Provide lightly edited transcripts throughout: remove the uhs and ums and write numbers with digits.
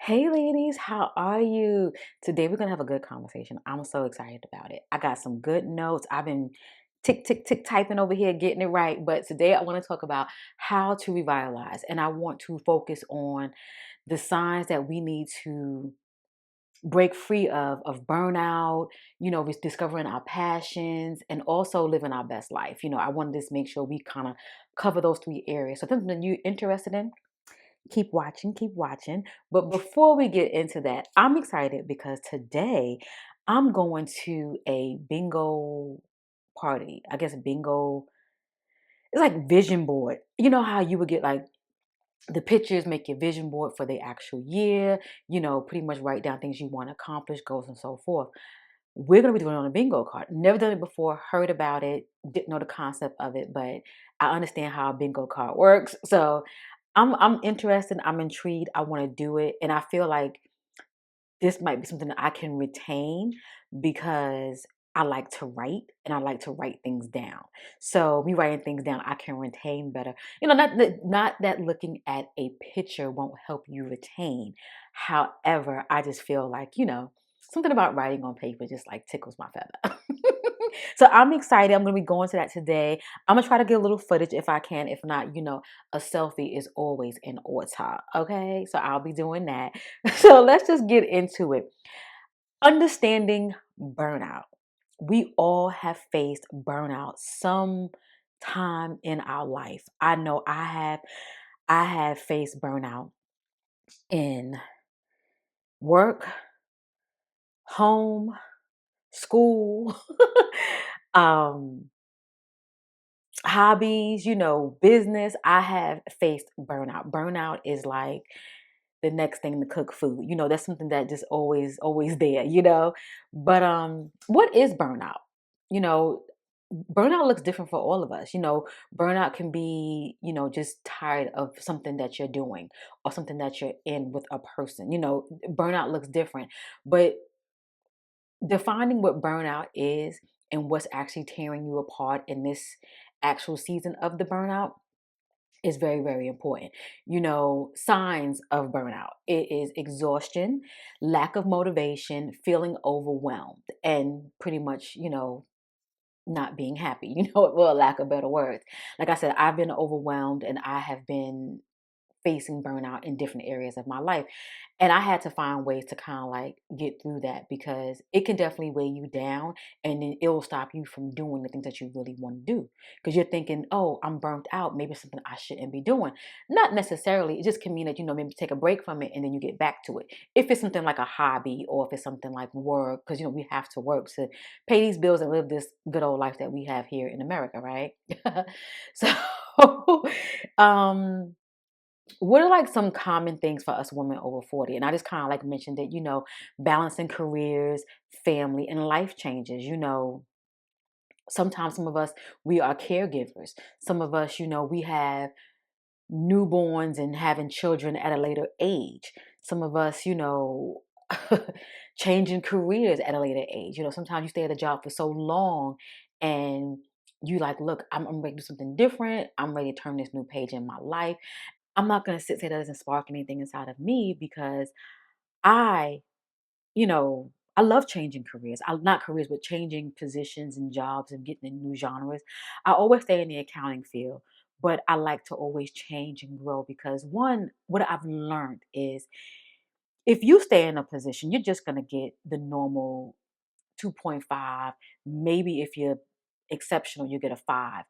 Hey ladies, how are you? Today we're gonna have a good conversation. I'm so excited about it. I got some good notes. I've been tick, tick, tick typing over here, getting it right. But today I want to talk about how to revitalize. And I want to focus on the signs that we need to break free of burnout, discovering our passions and also living our best life. I wanted to make sure we kind of cover those three areas. So if something you're interested in, keep watching, keep watching. But before we get into that, I'm excited because today I'm going to a bingo party. I guess bingo, it's like vision board. You know how you would get like the pictures, make your vision board for the actual year, pretty much write down things you want to accomplish, goals, and so forth. We're going to be doing it on a bingo card. Never done it before, heard about it, didn't know the concept of it, but I understand how a bingo card works. So I'm interested, I'm intrigued, I want to do it. And I feel like this might be something that I can retain because I like to write and I like to write things down. So me writing things down, I can retain better. Not that looking at a picture won't help you retain. However, I just feel like, something about writing on paper just like tickles my feather. So I'm excited. I'm going to be going to that today. I'm going to try to get a little footage if I can. If not, a selfie is always in order. Okay. So I'll be doing that. So let's just get into it. Understanding burnout. We all have faced burnout some time in our life. I know I have faced burnout in work, home, school, um, hobbies, business. I have faced burnout. Burnout is like the next thing to cook food. That's something that just always there. But what is burnout? You know, Burnout looks different for all of us. Burnout can be, just tired of something that you're doing or something that you're in with a person. Burnout looks different. But defining what burnout is and what's actually tearing you apart in this actual season of the burnout is very, very important. Signs of burnout. It is exhaustion, lack of motivation, feeling overwhelmed, and pretty much, not being happy, well, lack of better words. Like I said, I've been overwhelmed and I have been facing burnout in different areas of my life. And I had to find ways to kind of like get through that because it can definitely weigh you down and then it'll stop you from doing the things that you really want to do. Because you're thinking, oh, I'm burnt out. Maybe it's something I shouldn't be doing. Not necessarily. It just can mean that, maybe take a break from it and then you get back to it. If it's something like a hobby or if it's something like work, because, we have to work to pay these bills and live this good old life that we have here in America, right? So, um, what are like some common things for us women over 40? And I just kind of like mentioned it, balancing careers, family, and life changes. Sometimes some of us, we are caregivers. Some of us, we have newborns and having children at a later age. Some of us, changing careers at a later age. Sometimes you stay at a job for so long and you like, look, I'm ready to do something different. I'm ready to turn this new page in my life. I'm not going to say that doesn't spark anything inside of me because I, I love changing careers. Not careers, but changing positions and jobs and getting in new genres. I always stay in the accounting field, but I like to always change and grow because one, what I've learned is if you stay in a position, you're just going to get the normal 2.5. Maybe if you're exceptional, you get a 5,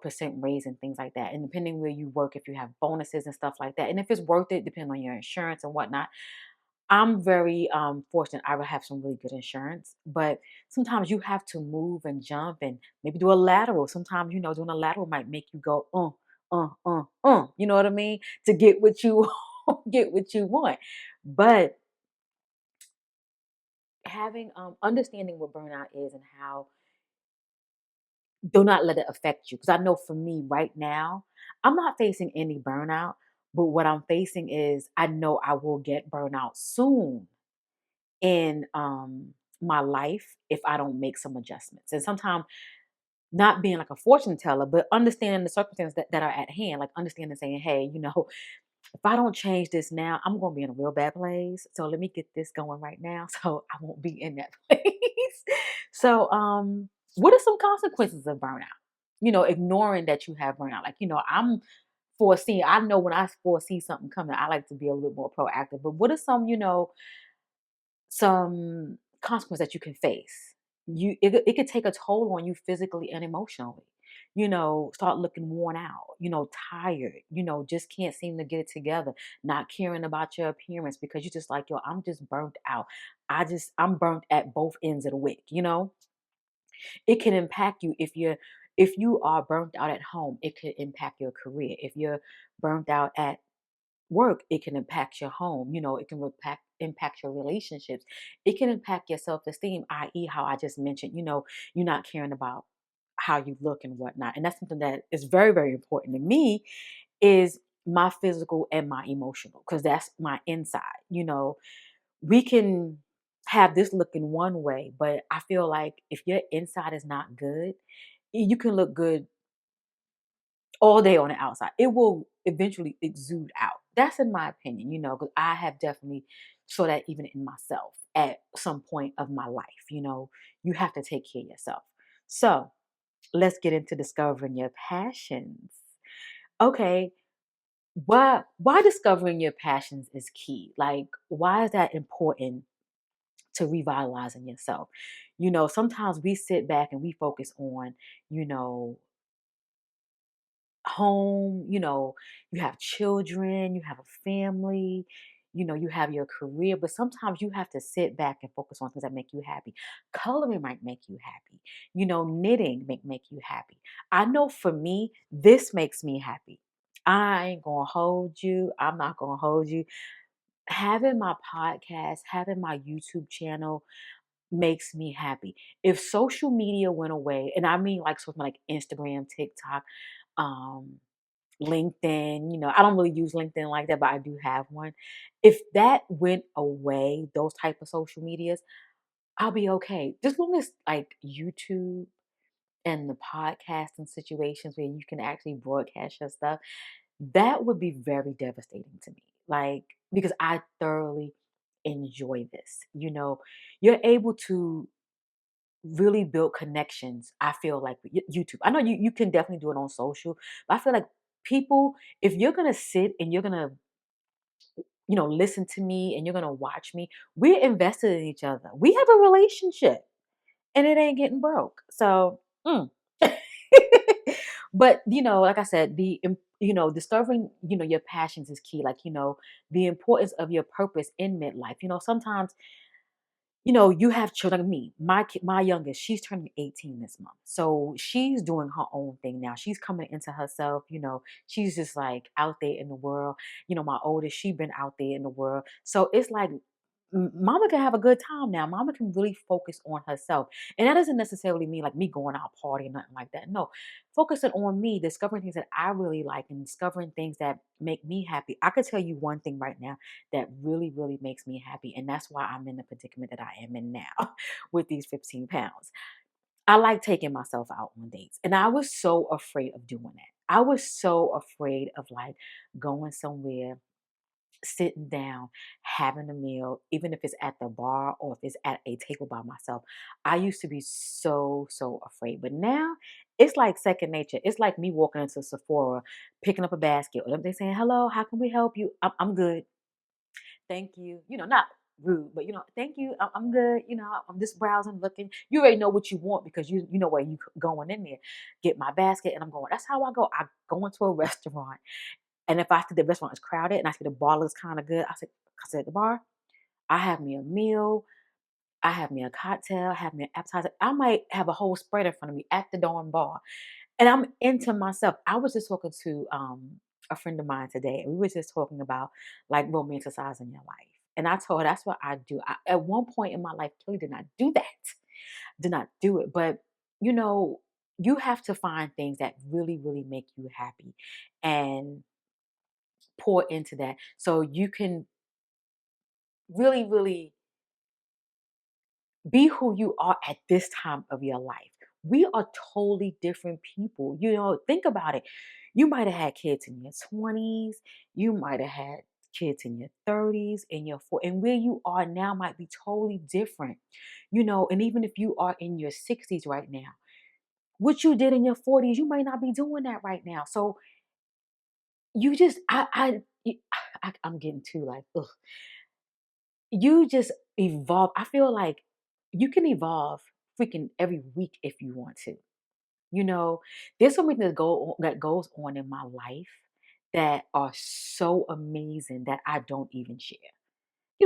percent raise and things like that. And depending where you work, if you have bonuses and stuff like that, and if it's worth it, depending on your insurance and whatnot. I'm very fortunate. I would have some really good insurance, but sometimes you have to move and jump and maybe do a lateral. Sometimes, doing a lateral might make you go, you know what I mean? To get what you get what you want. But having understanding what burnout is and how do not let it affect you. Because I know for me right now, I'm not facing any burnout, but what I'm facing is I know I will get burnout soon in my life if I don't make some adjustments. And sometimes not being like a fortune teller, but understanding the circumstances that are at hand, like understanding saying, hey, if I don't change this now, I'm gonna be in a real bad place. So let me get this going right now so I won't be in that place. So what are some consequences of burnout? Ignoring that you have burnout. Like, I'm foreseeing, I know when I foresee something coming, I like to be a little bit more proactive. But what are some consequences that you can face? It could take a toll on you physically and emotionally. Start looking worn out, tired, just can't seem to get it together, not caring about your appearance because you're just like, yo, I'm just burnt out. I'm burnt at both ends of the wick. It can impact you if you are burnt out at home, it could impact your career. If you're burnt out at work, it can impact your home. It can impact your relationships. It can impact your self-esteem, i.e., how I just mentioned, you're not caring about how you look and whatnot. And that's something that is very, very important to me is my physical and my emotional, because that's my inside. We can have this looking one way, but I feel like if your inside is not good, you can look good all day on the outside. It will eventually exude out. That's in my opinion, because I have definitely saw that even in myself at some point of my life. You have to take care of yourself. So let's get into discovering your passions. Okay, why discovering your passions is key? Like, why is that important to revitalizing yourself? Sometimes we sit back and we focus on, you know, home, you have children, you have a family, you have your career, but sometimes you have to sit back and focus on things that make you happy. Coloring might make you happy. Knitting make you happy. I know for me, this makes me happy. I ain't gonna hold you. I'm not gonna hold you. Having my podcast, having my YouTube channel makes me happy. If social media went away, and I mean like something like Instagram, TikTok, um, LinkedIn, I don't really use LinkedIn like that, but I do have one. If that went away, those type of social medias, I'll be okay. Just long as like YouTube and the podcasting situations where you can actually broadcast your stuff, that would be very devastating to me. Like, because I thoroughly enjoy this. You're able to really build connections. I feel like with YouTube. I know you can definitely do it on social, but I feel like people, if you're gonna sit and you're gonna, listen to me and you're gonna watch me, we're invested in each other. We have a relationship and it ain't getting broke. So, but like I said, discovering your passions is key. Like the importance of your purpose in midlife. Sometimes you have children like me. My youngest, she's turning 18 this month. So she's doing her own thing now. She's coming into herself, she's just like out there in the world. My oldest, she been out there in the world. So it's like mama can have a good time now. Mama can really focus on herself. And that doesn't necessarily mean like me going out partying, nothing like that. No. Focusing on me, discovering things that I really like and discovering things that make me happy. I could tell you one thing right now that really, really makes me happy. And that's why I'm in the predicament that I am in now with these 15 pounds. I like taking myself out on dates. And I was so afraid of doing that. I was so afraid of like going somewhere, sitting down, having a meal, even if it's at the bar or if it's at a table by myself. I used to be so, so afraid. But now it's like second nature. It's like me walking into Sephora, picking up a basket, or they saying, hello, how can we help you? I'm good. Thank you. Not rude, but thank you. I'm good. I'm just browsing, looking. You already know what you want because you know where you going in there. Get my basket and I'm going. That's how I go. I go into a restaurant and if I see the restaurant is crowded and I see the bar looks kind of good, I said the bar, I have me a meal, I have me a cocktail, I have me an appetizer. I might have a whole spread in front of me at the darn bar. And I'm into myself. I was just talking to a friend of mine today, and we were just talking about like romanticizing your life. And I told her that's what I do. At one point in my life, clearly did not do that. Did not do it. But you know, you have to find things that really, really make you happy. And pour into that so you can really, really be who you are at this time of your life. we are totally different people. Think about it. You might have had kids in your 20s, you might have had kids in your 30s, and your 40s, and where you are now might be totally different. And even if you are in your 60s right now, what you did in your 40s, you might not be doing that right now. So you just I'm getting too like, ugh. You just evolve. I feel like you can evolve freaking every week if you want to. You know, there's something that goes on in my life that are so amazing that I don't even share.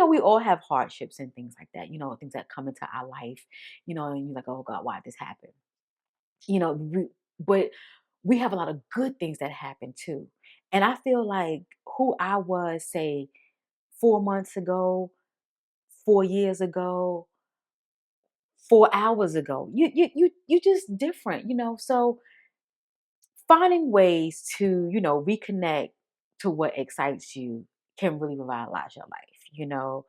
We all have hardships and things like that, things that come into our life, and you're like, oh God, why did this happen? You know, we, but we have a lot of good things that happen too. And I feel like who I was, say, 4 months ago, 4 years ago, 4 hours ago, you just different, So finding ways to, reconnect to what excites you can really revitalize your life.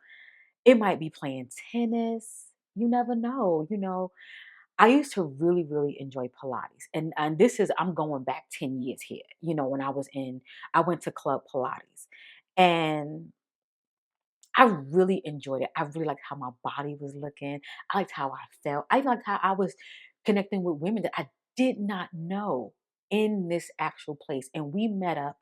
It might be playing tennis. You never know. I used to really, really enjoy Pilates. And this is, I'm going back 10 years here, when I went to Club Pilates. And I really enjoyed it. I really liked how my body was looking. I liked how I felt. I liked how I was connecting with women that I did not know in this actual place. And we met up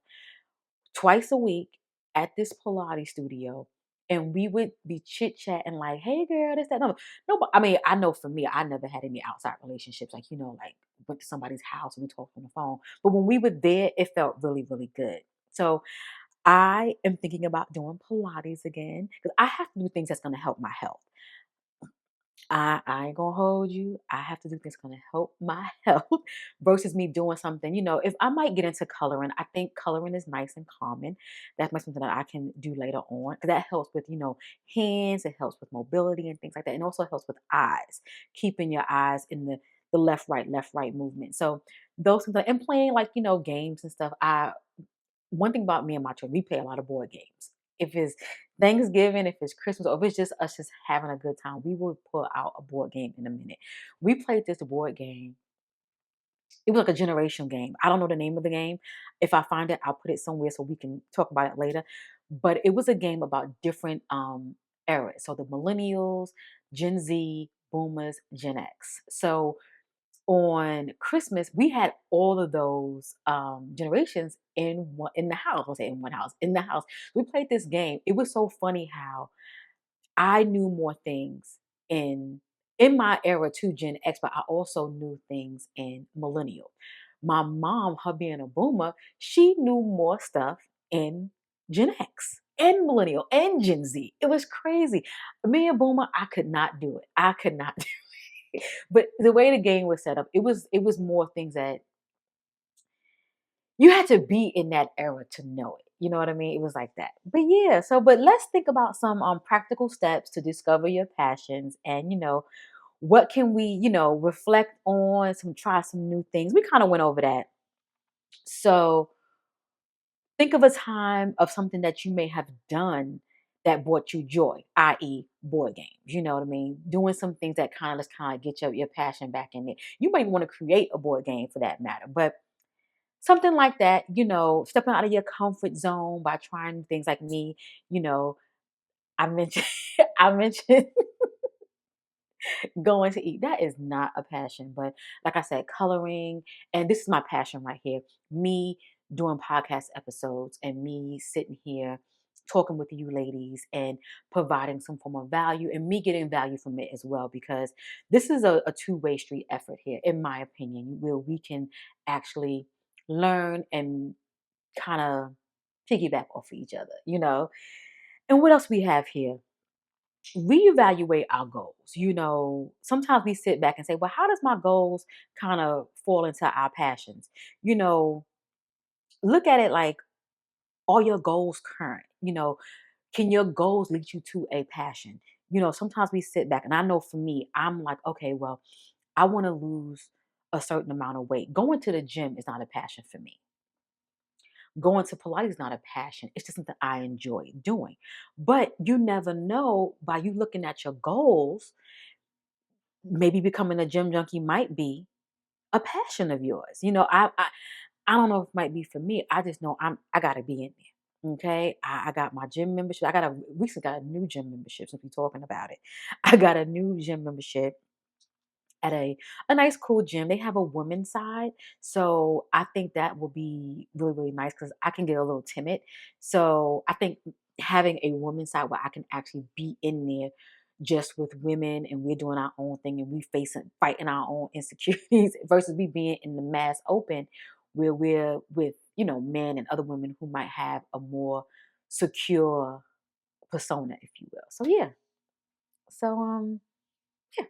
twice a week at this Pilates studio. And we would be chit chatting like, hey girl, this, that, no. But I mean, I know for me, I never had any outside relationships, like went to somebody's house and we talked on the phone. But when we were there, it felt really, really good. So I am thinking about doing Pilates again because I have to do things that's going to help my health. I ain't gonna hold you. I have to do things gonna help my health versus me doing something. If I might get into coloring, I think coloring is nice and calming. That's something that I can do later on because that helps with hands. It helps with mobility and things like that, and also helps with eyes, keeping your eyes in the left right movement. So those things, and playing like games and stuff. One thing about me and my children, we play a lot of board games. If it's Thanksgiving, if it's Christmas, or if it's just us just having a good time, we will pull out a board game in a minute. We played this board game. It was like a generation game. I don't know the name of the game. If I find it, I'll put it somewhere so we can talk about it later. But it was a game about different eras. So the millennials, Gen Z, boomers, Gen X. So on Christmas, we had all of those generations in the house. I'll say in one house. In the house, we played this game. It was so funny how I knew more things in my era too, Gen X, but I also knew things in millennial. My mom, her being a boomer, she knew more stuff in Gen X and millennial and Gen Z. It was crazy. Me and boomer, I could not do it. I could not but the way the game was set up, it was more things that you had to be in that era to know it. You know what I mean? It was like that. But yeah, but let's think about some practical steps to discover your passions and what can we, reflect on, try some new things. We kind of went over that. So think of a time of something that you may have done that brought you joy, i.e., board games. You know what I mean? Doing some things that kind of get your passion back in it. You might want to create a board game for that matter, but something like that, stepping out of your comfort zone by trying things like me, you know, I mentioned I mentioned going to eat. That is not a passion, but like I said, coloring, and this is my passion right here. Me doing podcast episodes and me sitting here talking with you ladies and providing some form of value and me getting value from it as well because this is a two-way street effort here in my opinion where we can actually learn and kind of piggyback off of each other, And what else we have here? Reevaluate our goals. Sometimes we sit back and say, well, how does my goals kind of fall into our passions? You know, look at it like, are your goals current? Can your goals lead you to a passion? Sometimes we sit back and I know for me, I'm like, okay, well, I want to lose a certain amount of weight. Going to the gym is not a passion for me. Going to Pilates is not a passion. It's just something I enjoy doing. But you never know by you looking at your goals, maybe becoming a gym junkie might be. a passion of yours. I don't know if it might be for me. I just know I gotta be in there. Okay. I got my gym membership. Recently got a new gym membership since we're talking about it. I got a new gym membership at a nice cool gym. They have a women's side. So I think that will be really, really nice because I can get a little timid. So I think having a women's side where I can actually be in there just with women and we're doing our own thing and we fighting our own insecurities versus me being in the mass open where we're with, men and other women who might have a more secure persona, if you will. So yeah. So yeah.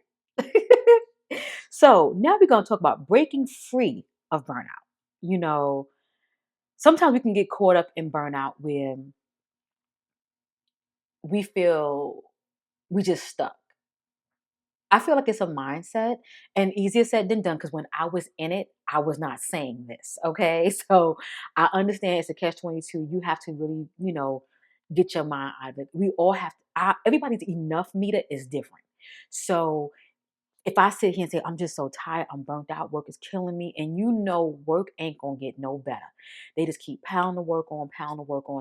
So now we're going to talk about breaking free of burnout. You know, sometimes we can get caught up in burnout when we feel we just stuck. I feel like it's a mindset and easier said than done because when I was in it, I was not saying this. Okay. So I understand it's a catch 22. You have to really, get your mind out of it. We all have everybody's enough meter is different. So if I sit here and say, I'm just so tired, I'm burnt out, work is killing me, and work ain't gonna get no better. They just keep pounding the work on.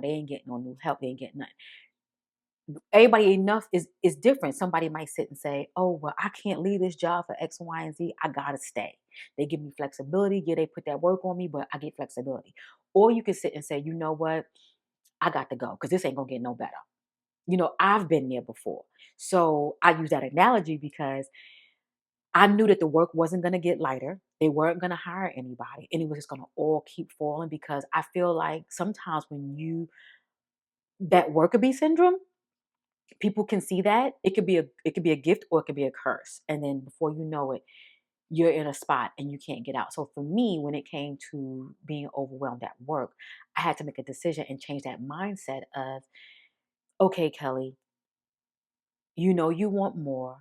They ain't getting no new help, they ain't getting nothing. Everybody enough is different. Somebody might sit and say, oh, well, I can't leave this job for X, Y, and Z. I gotta stay. They give me flexibility. Yeah, they put that work on me, but I get flexibility. Or you can sit and say, you know what? I got to go because this ain't gonna get no better. I've been there before. So I use that analogy because I knew that the work wasn't going to get lighter. They weren't going to hire anybody, and it was just going to all keep falling because I feel like sometimes when that worker bee syndrome, people can see that it could be a gift or it could be a curse, and then before you know it, you're in a spot and you can't get out. So for me, when it came to being overwhelmed at work, I had to make a decision and change that mindset of, okay, Kelly, you want more.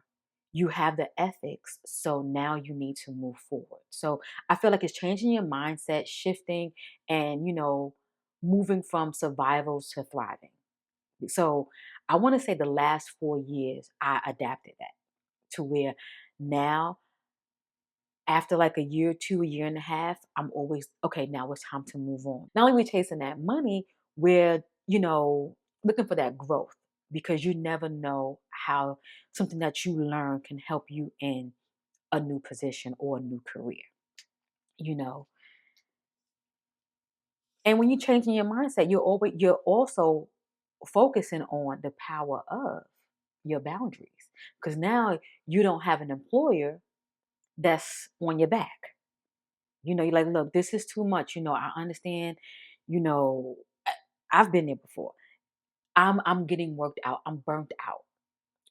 You have the ethics. So now you need to move forward. So I feel like it's changing your mindset, shifting, and, moving from survival to thriving. So I want to say the last 4 years, I adapted that to where now, after like a year, two, a year and a half, I'm always, okay, now it's time to move on. Not only we chasing that money, we're, looking for that growth because you never know how something that you learn can help you in a new position or a new career, you know. And when you're changing your mindset, you're also focusing on the power of your boundaries. Because now you don't have an employer that's on your back. You're like, look, this is too much. I understand. You know, I- I've been there before. I'm getting worked out. I'm burnt out.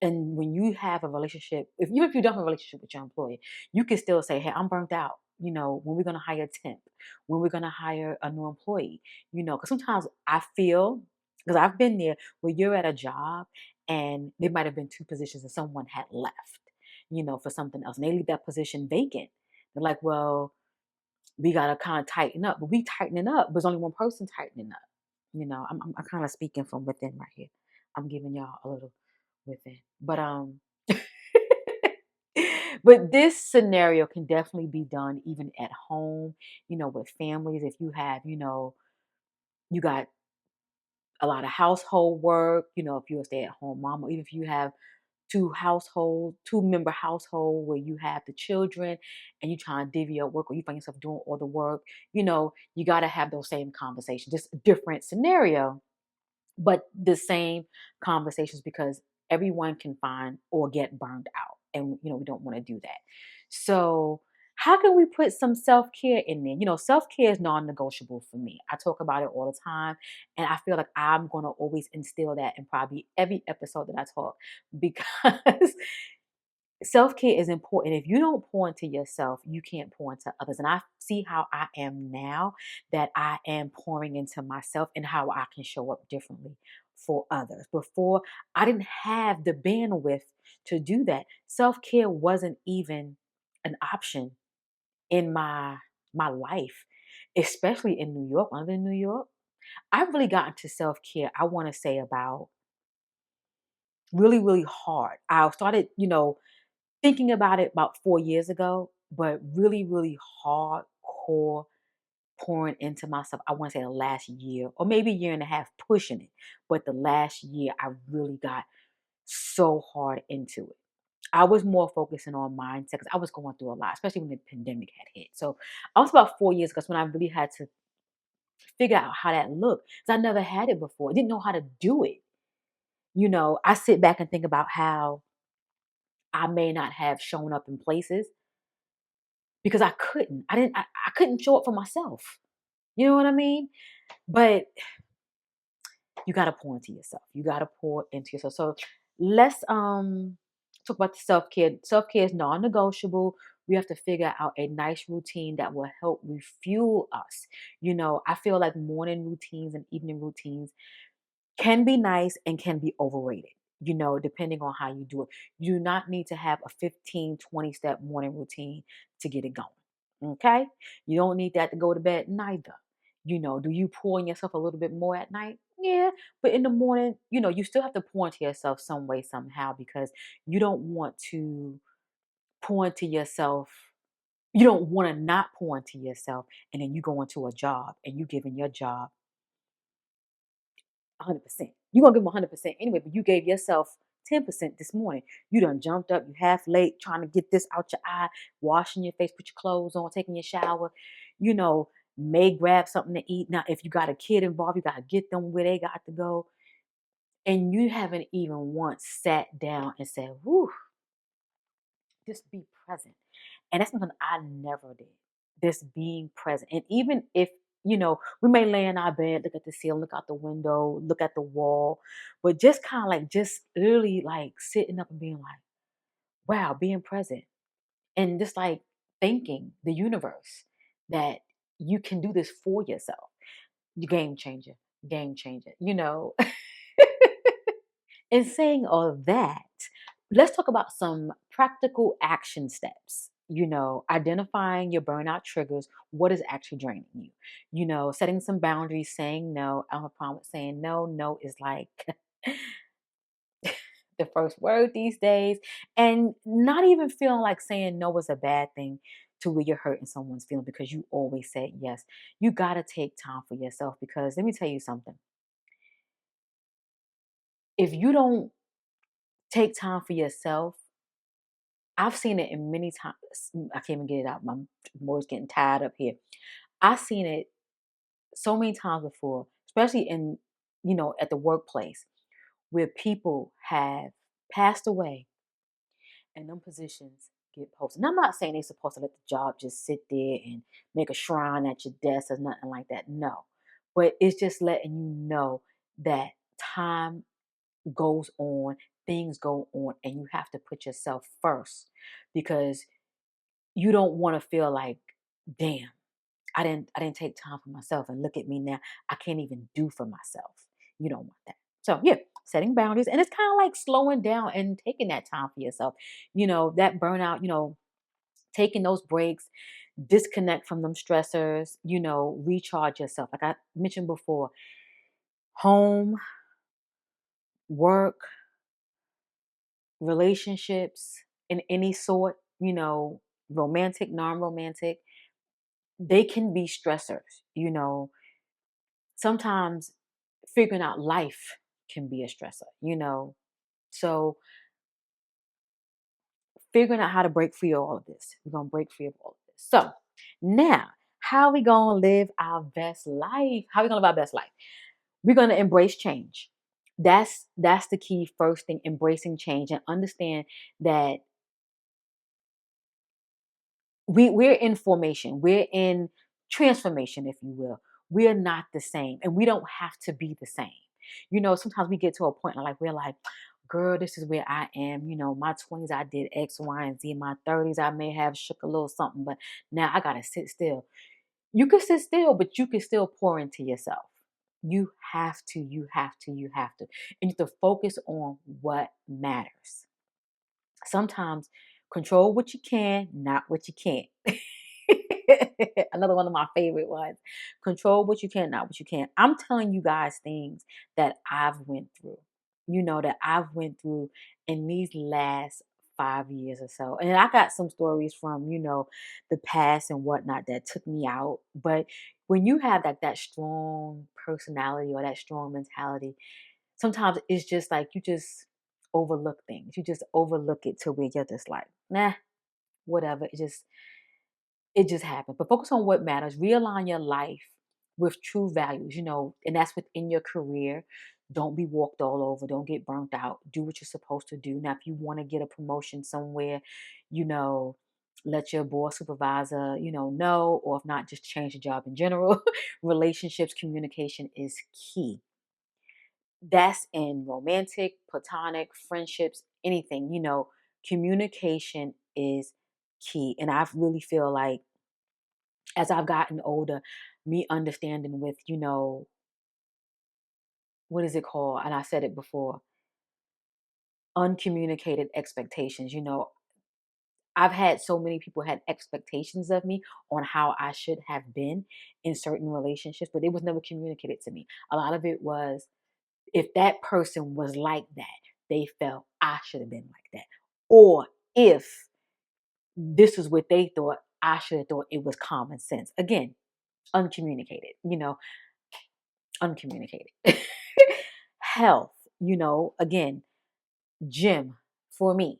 And when you have a relationship, if you don't have a relationship with your employer, you can still say, hey, I'm burnt out. When we're gonna hire a temp, when we're gonna hire a new employee, because sometimes I feel, because I've been there where you're at a job and there might have been two positions and someone had left, for something else. And they leave that position vacant. They're like, well, we gotta kind of tighten up. But we tightening up, but there's only one person tightening up. I'm kind of speaking from within right here. I'm giving y'all a little within. But but this scenario can definitely be done even at home, with families. If you have, you got a lot of household work, if you're a stay-at-home mom, or even if you have two-member household where you have the children and you try and divvy up work or you find yourself doing all the work, you got to have those same conversations, just a different scenario but the same conversations because everyone can find or get burned out and we don't want to do that. So how can we put some self-care in there? Self-care is non-negotiable for me. I talk about it all the time and I feel like I'm going to always instill that in probably every episode that I talk because self-care is important. If you don't pour into yourself, you can't pour into others. And I see how I am now that I am pouring into myself and how I can show up differently for others. Before, I didn't have the bandwidth to do that. Self-care wasn't even an option in my life, especially in New York. When I live in New York, I really got into self-care, I want to say about really, really hard. I started, thinking about it about 4 years ago, but really, really hardcore pouring into myself. I want to say the last year or maybe year and a half pushing it. But the last year, I really got so hard into it. I was more focusing on mindset because I was going through a lot, especially when the pandemic had hit. So I was about 4 years because when I really had to figure out how that looked. Because I never had it before. I didn't know how to do it. I sit back and think about how I may not have shown up in places because I couldn't. I couldn't show up for myself. You know what I mean? But you gotta pour into yourself. You gotta pour into yourself. So let's talk about the self-care. Self-care is non-negotiable. We have to figure out a nice routine that will help refuel us. I feel like morning routines and evening routines can be nice and can be overrated, depending on how you do it. You do not need to have a 15, 20 step morning routine to get it going. Okay? You don't need that to go to bed neither. Do you pour in yourself a little bit more at night? Yeah. But in the morning, you still have to pour into yourself some way, somehow, because you don't want to pour into yourself. You don't want to not pour into yourself and then you go into a job and you giving your job 100%. You're gonna give them 100% anyway, but you gave yourself 10% this morning. You done jumped up, you half late, trying to get this out your eye, washing your face, put your clothes on, taking your shower, you know, may grab something to eat. Now, if you got a kid involved, you gotta get them where they got to go. And you haven't even once sat down and said, whew, just be present. And that's something I never did. Just being present. And even if, we may lay in our bed, look at the ceiling, look out the window, look at the wall, but just kind of like just literally like sitting up and being like, wow, being present. And just like thanking the universe that you can do this for yourself. Game changer, game changer, In saying all of that, let's talk about some practical action steps. Identifying your burnout triggers, what is actually draining you. Setting some boundaries, saying no. I don't have a problem with saying no. No is like the first word these days. And not even feeling like saying no is a bad thing to where you're hurting someone's feeling because you always said yes. You got to take time for yourself because let me tell you something. If you don't take time for yourself, I've seen it in many times. I can't even get it out. My voice getting tired up here. I've seen it so many times before, especially at the workplace where people have passed away and them positions get posted. And I'm not saying they're supposed to let the job just sit there and make a shrine at your desk or nothing like that. No. But it's just letting you know that time goes on, things go on, and you have to put yourself first because you don't want to feel like, damn, I didn't take time for myself and look at me now. I can't even do for myself. You don't want that. So yeah, setting boundaries and it's kind of like slowing down and taking that time for yourself. That burnout, taking those breaks, disconnect from them stressors, recharge yourself. Like I mentioned before, home, work, relationships in any sort, romantic, non-romantic, they can be stressors. Sometimes figuring out life can be a stressor. So figuring out how to break free of all of this. We're gonna break free of all of this. So now, how are we gonna live our best life? How are we gonna live our best life? We're gonna embrace change. That's the key first thing, embracing change and understand that we're in formation, we're in transformation, if you will. We're not the same, and we don't have to be the same. Sometimes we get to a point like we're like, girl, this is where I am. My 20s, I did X, Y, and Z. In my 30s, I may have shook a little something, but now I gotta sit still. You can sit still, but you can still pour into yourself. You have to, you have to, you have to. And you have to focus on what matters. Sometimes control what you can, not what you can't. Another one of my favorite ones. Control what you can, not what you can't. I'm telling you guys things that I've went through. That I've went through in these last 5 years or so. And I got some stories from, the past and whatnot that took me out. But when you have that strong personality or that strong mentality, sometimes it's just like you just overlook things. You just overlook it to where you're just like, nah, whatever. It just happened. But focus on what matters. Realign your life with true values, and that's within your career. Don't be walked all over. Don't get burnt out. Do what you're supposed to do. Now, if you want to get a promotion somewhere, you know, let your boss, supervisor, know, or if not, just change the job in general. Relationships, communication is key. That's in romantic, platonic, friendships, anything, communication is key. And I really feel like as I've gotten older, me understanding with, what is it called? And I said it before, uncommunicated expectations. I've had so many people had expectations of me on how I should have been in certain relationships, but it was never communicated to me. A lot of it was if that person was like that, they felt I should have been like that. Or if this is what they thought, I should have thought it was common sense. Again, uncommunicated, uncommunicated. Health, again, gym for me,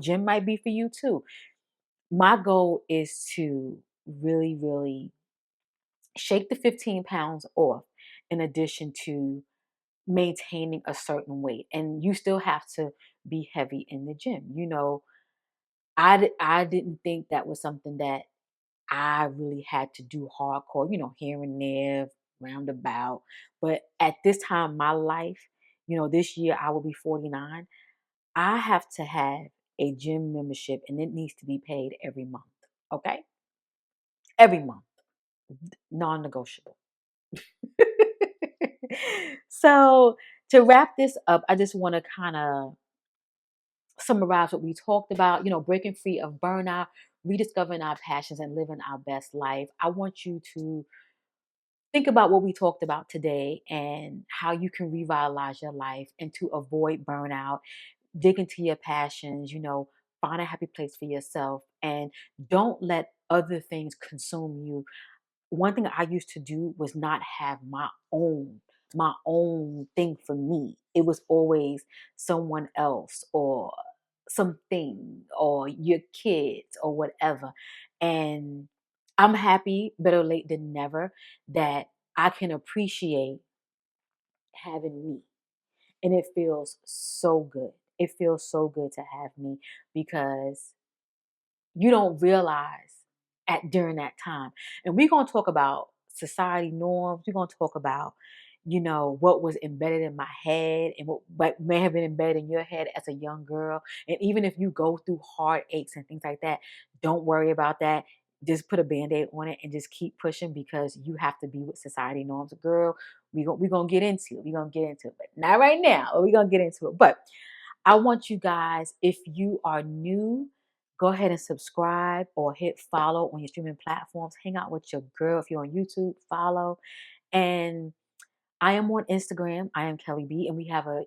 gym might be for you too. My goal is to really, really shake the 15 pounds off in addition to maintaining a certain weight. And you still have to be heavy in the gym. I didn't think that was something that I really had to do hardcore, here and there, roundabout. But at this time in my life, this year I will be 49. I have to have a gym membership and it needs to be paid every month. Okay? Every month. Non negotiable. So, to wrap this up, I just want to kind of summarize what we talked about, breaking free of burnout, rediscovering our passions, and living our best life. I want you to think about what we talked about today and how you can revitalize your life and to avoid burnout. Dig into your passions, find a happy place for yourself, and don't let other things consume you. One thing I used to do was not have my own thing for me. It was always someone else or something or your kids or whatever. And I'm happy, better late than never, that I can appreciate having me. And it feels so good. It feels so good to have me because you don't realize at during that time. And we're gonna talk about society norms. We're gonna talk about, what was embedded in my head and what may have been embedded in your head as a young girl. And even if you go through heartaches and things like that, don't worry about that. Just put a band-aid on it and just keep pushing because you have to be with society norms. Girl, we're gonna get into it. We're gonna get into it. But not right now. We're gonna get into it. But I want you guys, if you are new, go ahead and subscribe or hit follow on your streaming platforms. Hang out with your girl. If you're on YouTube, follow. And I am on Instagram. I am Kelly B, and we have a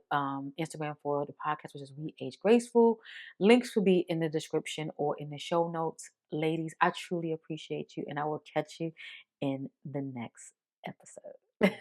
Instagram for the podcast, which is We Age Graceful. Links will be in the description or in the show notes. Ladies, I truly appreciate you, and I will catch you in the next episode.